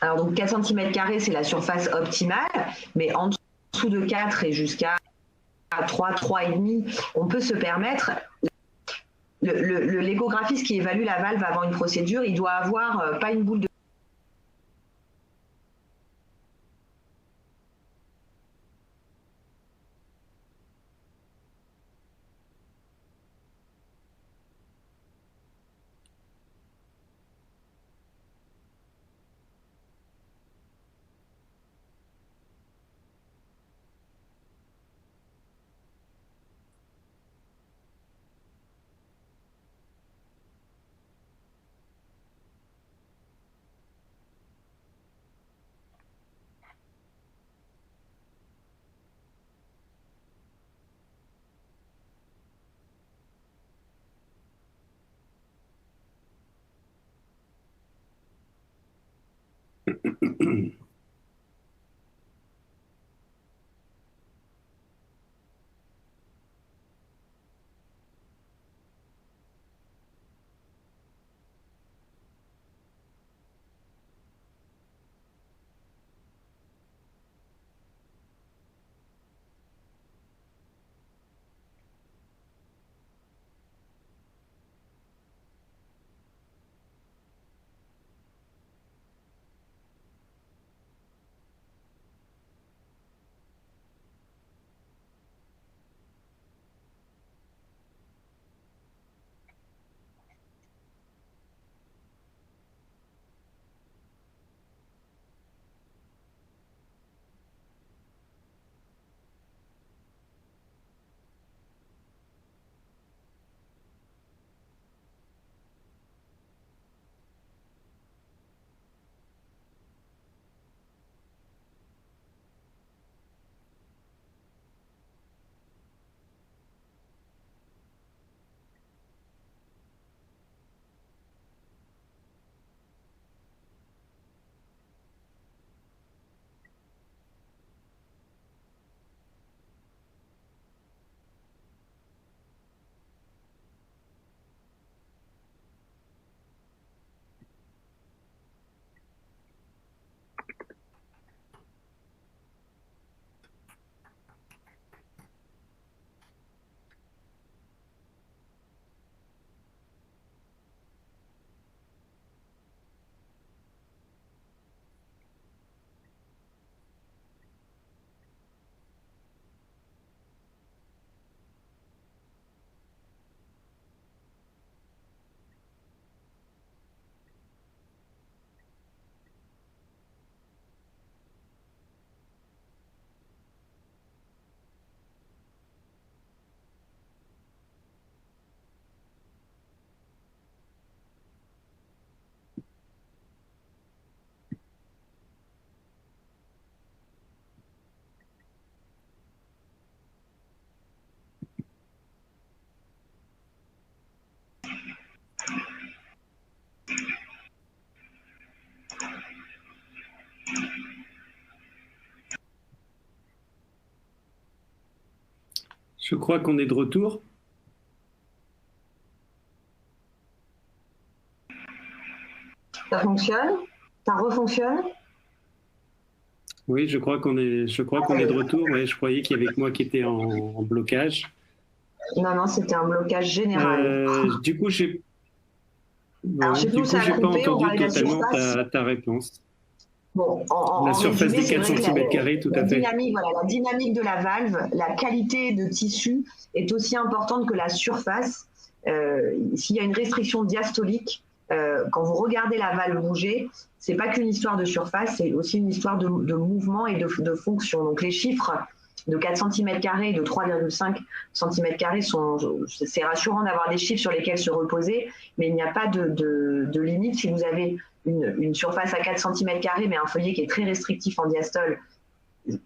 Alors, donc 4 cm², c'est la surface optimale, mais en dessous de 4 et jusqu'à 3, 3,5, on peut se permettre. L'échographiste qui évalue la valve avant une procédure, il doit avoir pas une boule de Je crois qu'on est de retour. Ça fonctionne? Ça refonctionne? Oui, je crois qu'on est de retour. Ouais, je croyais qu'il y avait que moi qui était en blocage. Non, c'était un blocage général. Du coup, j'ai Alors, je sais plus où ça a pas coupé, on entendu parlait de la totalement surface. ta réponse. Bon, La surface résumé, des c'est 4 vrai que cm², tout à fait. la dynamique de la valve, la qualité de tissu est aussi importante que la surface. S'il y a une restriction diastolique, quand vous regardez la valve bouger, c'est pas qu'une histoire de surface, c'est aussi une histoire de mouvement et de fonction. Donc les chiffres de 4 cm² et de 3,5 cm², c'est rassurant d'avoir des chiffres sur lesquels se reposer, mais il n'y a pas de limite. Si vous avez une surface à 4 cm² mais un feuillet qui est très restrictif en diastole,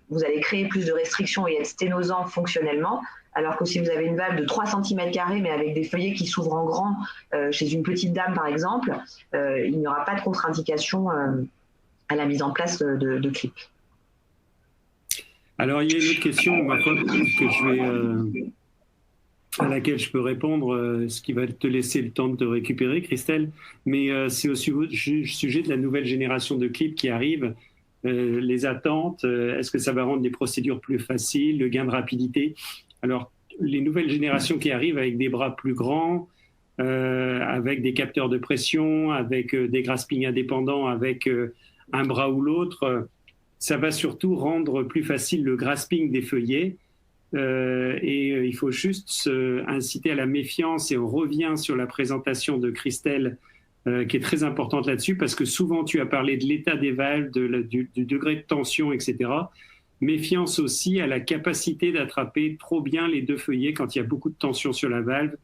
vous allez créer plus de restrictions et être sténosant fonctionnellement, alors que si vous avez une valve de 3 cm² mais avec des feuillets qui s'ouvrent en grand chez une petite dame par exemple, il n'y aura pas de contre-indication à la mise en place de clip. Alors il y a une autre question, ma foi, à laquelle je peux répondre, ce qui va te laisser le temps de te récupérer, Christelle, mais c'est au sujet de la nouvelle génération de clips qui arrive. Les attentes, est-ce que ça va rendre les procédures plus faciles, le gain de rapidité? Alors, les nouvelles générations qui arrivent avec des bras plus grands, avec des capteurs de pression, avec des graspings indépendants, avec un bras ou l'autre, ça va surtout rendre plus facile le grasping des feuillets. Il faut juste inciter à la méfiance, et on revient sur la présentation de Christelle qui est très importante là-dessus, parce que souvent tu as parlé de l'état des valves, du degré de tension, etc. Méfiance aussi à la capacité d'attraper trop bien les deux feuillets quand il y a beaucoup de tension sur la valve,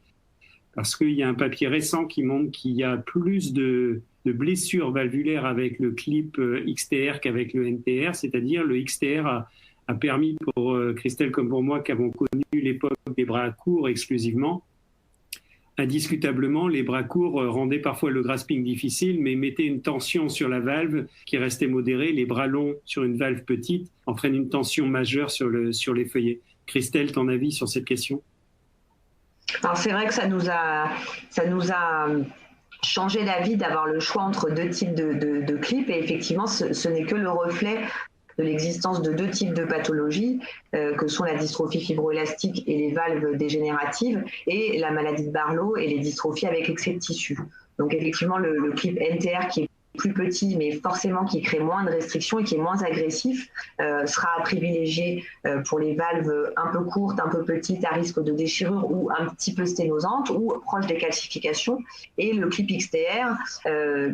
parce qu'il y a un papier récent qui montre qu'il y a plus de blessures valvulaires avec le clip XTR qu'avec le NTR, c'est-à-dire le XTR a permis pour Christelle comme pour moi qui avons connu l'époque des bras courts exclusivement. Indiscutablement, les bras courts rendaient parfois le grasping difficile, mais mettaient une tension sur la valve qui restait modérée. Les bras longs sur une valve petite entraînent une tension majeure sur les feuillets. Christelle, ton avis sur cette question? Alors c'est vrai que ça nous a changé la vie d'avoir le choix entre deux types de clips, et effectivement ce n'est que le reflet de l'existence de deux types de pathologies, que sont la dystrophie fibroélastique et les valves dégénératives, et la maladie de Barlow et les dystrophies avec excès de tissu. Donc effectivement, le clip NTR qui est plus petit, mais forcément qui crée moins de restrictions et qui est moins agressif, sera à privilégier pour les valves un peu courtes, un peu petites, à risque de déchirure ou un petit peu sténosantes ou proches des calcifications. Et le clip XTR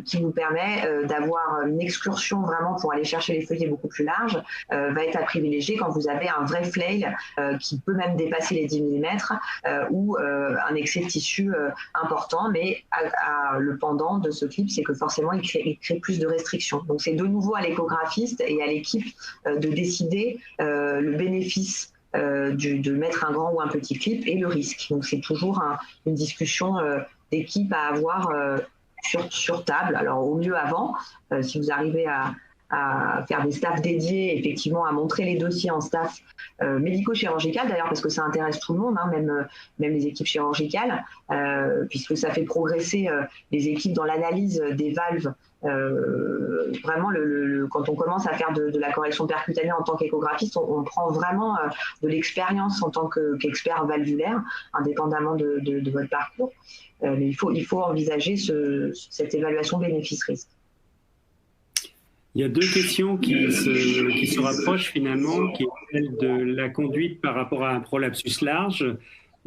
qui nous permet d'avoir une excursion vraiment pour aller chercher les feuillets beaucoup plus larges, va être à privilégier quand vous avez un vrai flail qui peut même dépasser les 10 mm ou un excès de tissu important. Mais le pendant de ce clip, c'est que forcément, il crée plus de restrictions. Donc c'est de nouveau à l'échographiste et à l'équipe de décider le bénéfice de mettre un grand ou un petit clip et le risque. Donc c'est toujours une discussion d'équipe à avoir sur table. Alors au mieux avant, si vous arrivez à faire des staffs dédiés, effectivement à montrer les dossiers en staff médico-chirurgical, d'ailleurs parce que ça intéresse tout le monde, hein, même les équipes chirurgicales, puisque ça fait progresser les équipes dans l'analyse des valves. Vraiment, quand on commence à faire de la correction percutanée en tant qu'échographiste, on prend vraiment de l'expérience en tant qu'expert valvulaire, indépendamment de votre parcours. Mais il faut envisager cette évaluation bénéfice-risque. Il y a deux questions qui se rapprochent finalement, qui est celle de la conduite par rapport à un prolapsus large,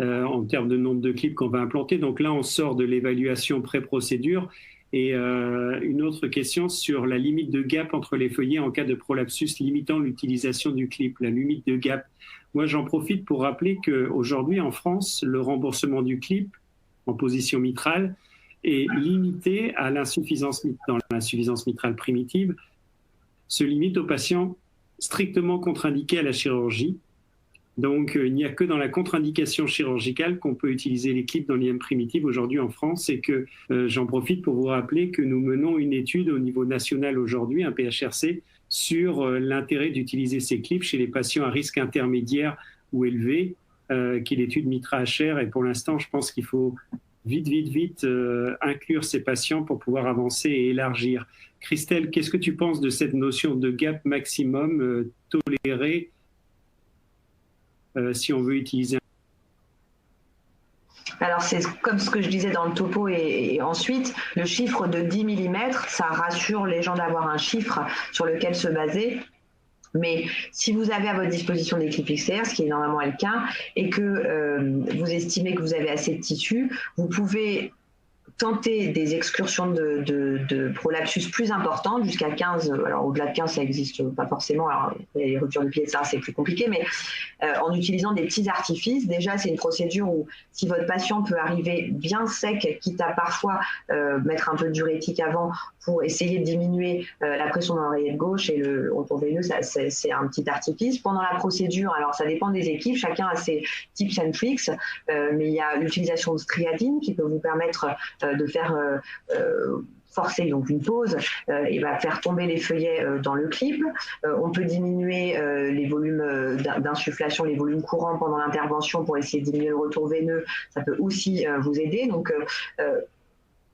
en termes de nombre de clips qu'on va implanter. Donc là, on sort de l'évaluation pré-procédure. Et une autre question sur la limite de gap entre les feuillets en cas de prolapsus limitant l'utilisation du clip, la limite de gap. Moi, j'en profite pour rappeler qu'aujourd'hui, en France, le remboursement du clip en position mitrale est limité à l'insuffisance mitrale primitive, se limite aux patients strictement contre-indiqués à la chirurgie. Donc, il n'y a que dans la contre-indication chirurgicale qu'on peut utiliser les clips dans l'IM primitive aujourd'hui en France, et que j'en profite pour vous rappeler que nous menons une étude au niveau national aujourd'hui, un PHRC, sur l'intérêt d'utiliser ces clips chez les patients à risque intermédiaire ou élevé, qui est l'étude Mitra-HR. Et pour l'instant, je pense qu'il faut vite inclure ces patients pour pouvoir avancer et élargir. Christelle, qu'est-ce que tu penses de cette notion de gap maximum toléré si on veut utiliser? Alors, c'est comme ce que je disais dans le topo et ensuite, le chiffre de 10 mm, ça rassure les gens d'avoir un chiffre sur lequel se baser. Mais si vous avez à votre disposition des clips XR, ce qui est normalement le cas, et que vous estimez que vous avez assez de tissu, vous pouvez tenter des excursions de prolapsus plus importantes, jusqu'à 15. Alors au-delà de 15, ça n'existe pas forcément. Alors, les ruptures de pied, ça c'est plus compliqué, mais en utilisant des petits artifices. Déjà, c'est une procédure où si votre patient peut arriver bien sec, quitte à parfois mettre un peu de diurétique avant pour essayer de diminuer la pression dans l'oreillette gauche et le retour veineux, c'est un petit artifice. Pendant la procédure, alors ça dépend des équipes, chacun a ses tips and tricks, mais il y a l'utilisation de striatine qui peut vous permettre de faire forcer donc une pause et va faire tomber les feuillets dans le clip. On peut diminuer les volumes d'insufflation, les volumes courants pendant l'intervention pour essayer de diminuer le retour veineux. Ça peut aussi vous aider. Donc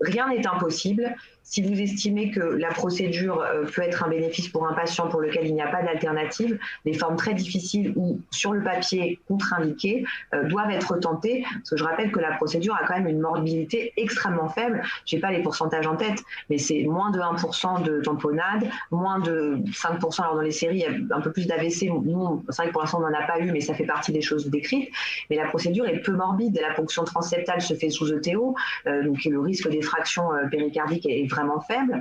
rien n'est impossible. Si vous estimez que la procédure peut être un bénéfice pour un patient pour lequel il n'y a pas d'alternative, les formes très difficiles ou sur le papier contre-indiquées doivent être tentées. Parce que je rappelle que la procédure a quand même une morbidité extrêmement faible. Je n'ai pas les pourcentages en tête, mais c'est moins de 1% de tamponnade, moins de 5%. Alors dans les séries, il y a un peu plus d'AVC. Nous, c'est vrai que pour l'instant, on n'en a pas eu, mais ça fait partie des choses décrites. Mais la procédure est peu morbide. La ponction transseptale se fait sous ETO, donc le risque d'effraction péricardique est vraiment faible.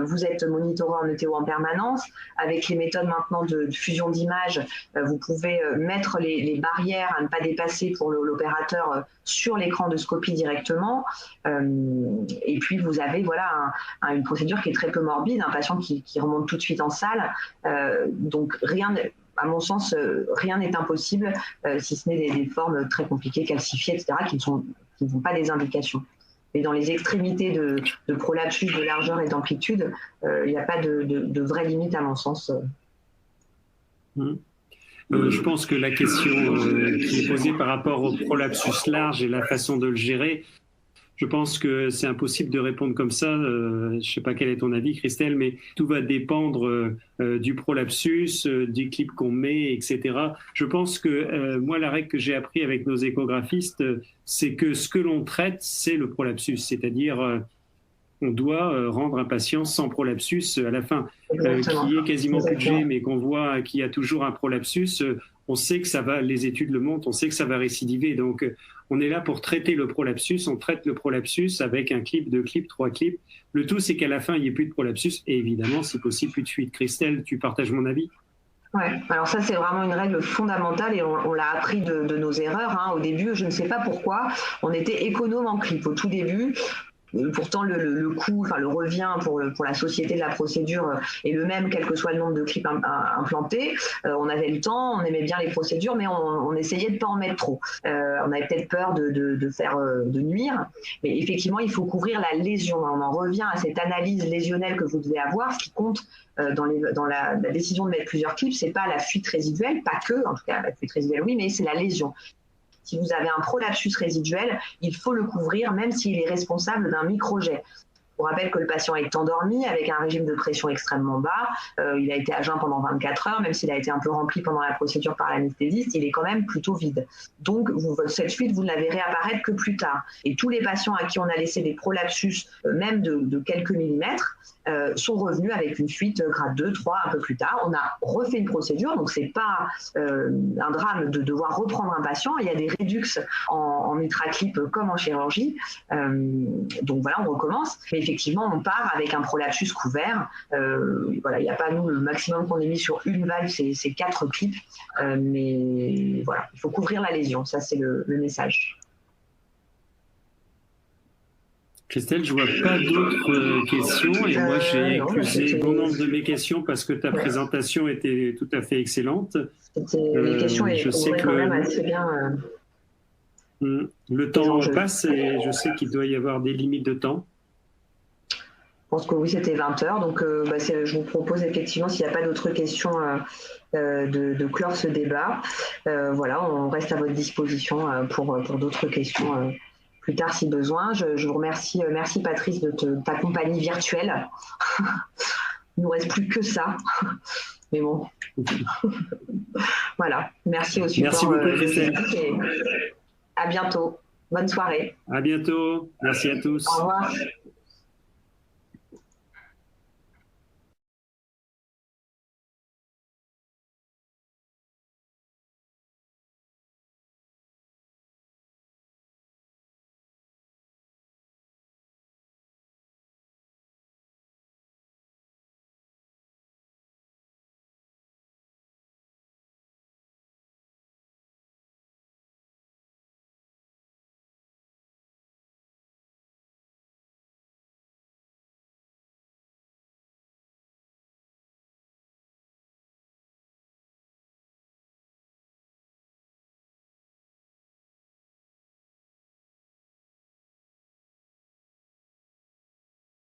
Vous êtes monitoré en ETO en permanence. Avec les méthodes maintenant de fusion d'images, vous pouvez mettre les barrières à ne pas dépasser pour l'opérateur sur l'écran de scopie directement. Et puis vous avez voilà une procédure qui est très peu morbide, un patient qui remonte tout de suite en salle. Donc rien, à mon sens, rien n'est impossible, si ce n'est des formes très compliquées, calcifiées, etc., qui ne sont pas des indications. Mais dans les extrémités de prolapsus, de largeur et d'amplitude, il n'y a pas de vraie limite à mon sens. Je pense que la question qui est posée par rapport au prolapsus large et la façon de le gérer, je pense que c'est impossible de répondre comme ça. Je ne sais pas quel est ton avis, Christelle, mais tout va dépendre du prolapsus, du clip qu'on met, etc. Je pense que moi, la règle que j'ai appris avec nos échographistes, c'est que ce que l'on traite, c'est le prolapsus. C'est-à-dire, on doit rendre un patient sans prolapsus à la fin, qui est quasiment budget, mais qu'on voit qu'il y a toujours un prolapsus. On sait que ça va, les études le montrent, on sait que ça va récidiver. Donc, on est là pour traiter le prolapsus. On traite le prolapsus avec un clip, 2 clips, 3 clips. Le tout, c'est qu'à la fin, il n'y ait plus de prolapsus. Et évidemment, si possible, plus de fuite. Christelle, tu partages mon avis? Ouais, alors ça, c'est vraiment une règle fondamentale et on l'a appris de nos erreurs. Au début, je ne sais pas pourquoi, on était économe en clip au tout début. Pourtant, le coût, enfin le revient pour la société de la procédure est le même, quel que soit le nombre de clips implantés. On avait le temps, on aimait bien les procédures, mais on essayait de ne pas en mettre trop. On avait peut-être peur de nuire, mais effectivement, il faut couvrir la lésion. On en revient à cette analyse lésionnelle que vous devez avoir. Ce qui compte dans la décision de mettre plusieurs clips, c'est pas la fuite résiduelle, pas que, en tout cas la fuite résiduelle oui, mais c'est la lésion. Si vous avez un prolapsus résiduel, il faut le couvrir même s'il est responsable d'un microjet. On rappelle que le patient est endormi avec un régime de pression extrêmement bas. Il a été à jeun pendant 24 heures, même s'il a été un peu rempli pendant la procédure par l'anesthésiste, il est quand même plutôt vide. Donc, cette fuite, vous ne la verrez apparaître que plus tard. Et tous les patients à qui on a laissé des prolapsus, même de quelques millimètres, sont revenus avec une fuite grade 2, 3 un peu plus tard. On a refait une procédure, donc c'est pas un drame de devoir reprendre un patient. Il y a des réduxes en ultraclip comme en chirurgie. Donc voilà, on recommence. Mais effectivement, on part avec un prolapsus couvert. Voilà, il n'y a pas, nous, le maximum qu'on ait mis sur une valve, c'est 4 clips. Mais voilà, il faut couvrir la lésion. Ça, c'est le message. Christelle, je ne vois pas d'autres questions et moi j'ai éclairé bon nombre de mes questions parce que ta présentation était tout à fait excellente. Les questions étaient quand même assez bien. Le temps passe et je sais qu'il doit y avoir des limites de temps. pense que oui, c'était 20h. Donc, je vous propose effectivement, s'il n'y a pas d'autres questions, de clore ce débat. Voilà, on reste à votre disposition pour d'autres questions plus tard si besoin. Je vous remercie. Merci Patrice de ta compagnie virtuelle. Il ne nous reste plus que ça. Mais bon. Voilà. Merci au support. Merci beaucoup, Christelle. À bientôt. Bonne soirée. À bientôt. Merci à tous. Au revoir.